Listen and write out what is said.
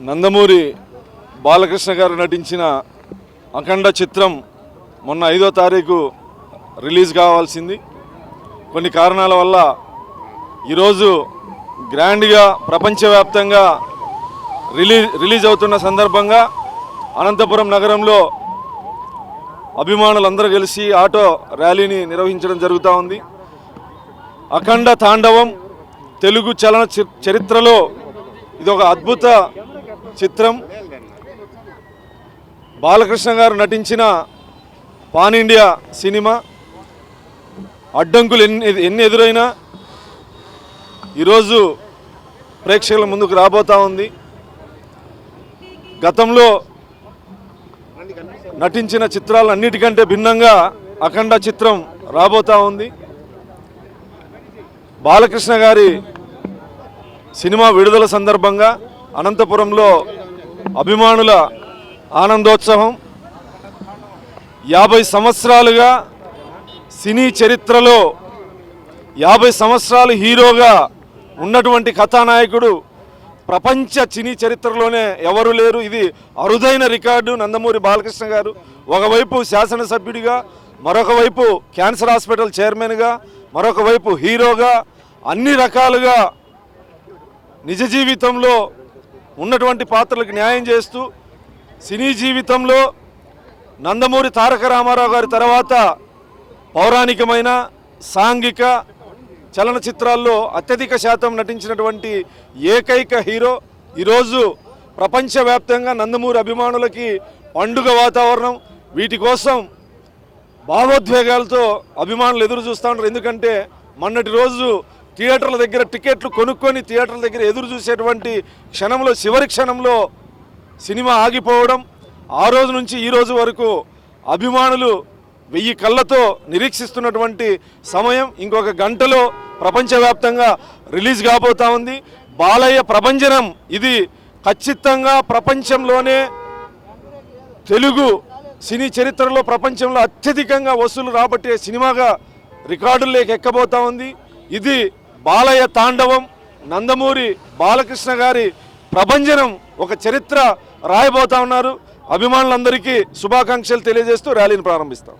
నందమూరి బాలకృష్ణ గారు నటించిన అఖండ చిత్రం మొన్న 5వ తారీఖు రిలీజ్ కావాల్సింది. కొన్ని కారణాల వల్ల ఈరోజు గ్రాండ్గా ప్రపంచవ్యాప్తంగా రిలీజ్ అవుతున్న సందర్భంగా అనంతపురం నగరంలో అభిమానులందరూ కలిసి ఆటో ర్యాలీని నిర్వహించడం జరుగుతూ ఉంది. అఖండ తాండవం తెలుగు చలన చరిత్రలో ఇది ఒక అద్భుత చిత్రం. బాలకృష్ణ గారు నటించిన పాన్ ఇండియా సినిమా అడ్డంకులు ఎన్ని ఎదురైనా ఈరోజు ప్రేక్షకుల ముందుకు రాబోతూ ఉంది. గతంలో నటించిన చిత్రాలన్నిటికంటే భిన్నంగా అఖండ చిత్రం రాబోతూ ఉంది. బాలకృష్ణ గారి సినిమా విడుదల సందర్భంగా అనంతపురంలో అభిమానుల ఆనందోత్సవం. 50 సంవత్సరాలుగా సినీ చరిత్రలో 50 సంవత్సరాలు హీరోగా ఉన్నటువంటి కథానాయకుడు ప్రపంచ సినీ చరిత్రలోనే ఎవరు లేరు. ఇది అరుదైన రికార్డు. నందమూరి బాలకృష్ణ గారు ఒకవైపు శాసనసభ్యుడిగా, మరొక వైపు క్యాన్సర్ హాస్పిటల్ చైర్మన్గా, మరొక వైపు హీరోగా అన్ని రకాలుగా నిజ జీవితంలో ఉన్నటువంటి పాత్రలకు న్యాయం చేస్తూ సినీ జీవితంలో నందమూరి తారక రామారావు గారి తర్వాత పౌరాణికమైన సాంఘిక చలనచిత్రాల్లో అత్యధిక శాతం నటించినటువంటి ఏకైక హీరో. ఈరోజు ప్రపంచవ్యాప్తంగా నందమూరి అభిమానులకి పండుగ వాతావరణం. వీటి కోసం భావోద్వేగాలతో అభిమానులు ఎదురు చూస్తూ ఉంటారు. ఎందుకంటే మొన్నటి రోజు థియేటర్ల దగ్గర టికెట్లు కొనుక్కొని థియేటర్ల దగ్గర ఎదురు చూసేటువంటి క్షణంలో, చివరి క్షణంలో సినిమా ఆగిపోవడం, ఆ రోజు నుంచి ఈ రోజు వరకు అభిమానులు 1000 కళ్ళతో నిరీక్షిస్తున్నటువంటి సమయం. ఇంకొక గంటలో ప్రపంచవ్యాప్తంగా రిలీజ్ కాబోతా ఉంది. బాలయ్య ప్రభంజనం ఇది ఖచ్చితంగా ప్రపంచంలోనే తెలుగు సినీ చరిత్రలో ప్రపంచంలో అత్యధికంగా వసూలు రాబట్టే సినిమాగా రికార్డుల్లోకి ఎక్కబోతా ఉంది. ఇది బాలయ్య తాండవం, నందమూరి బాలకృష్ణ గారి ప్రభంజనం, ఒక చరిత్ర రాయబోతా ఉన్నారు. అభిమానులందరికీ శుభాకాంక్షలు తెలియజేస్తూ ర్యాలీని ప్రారంభిస్తాం.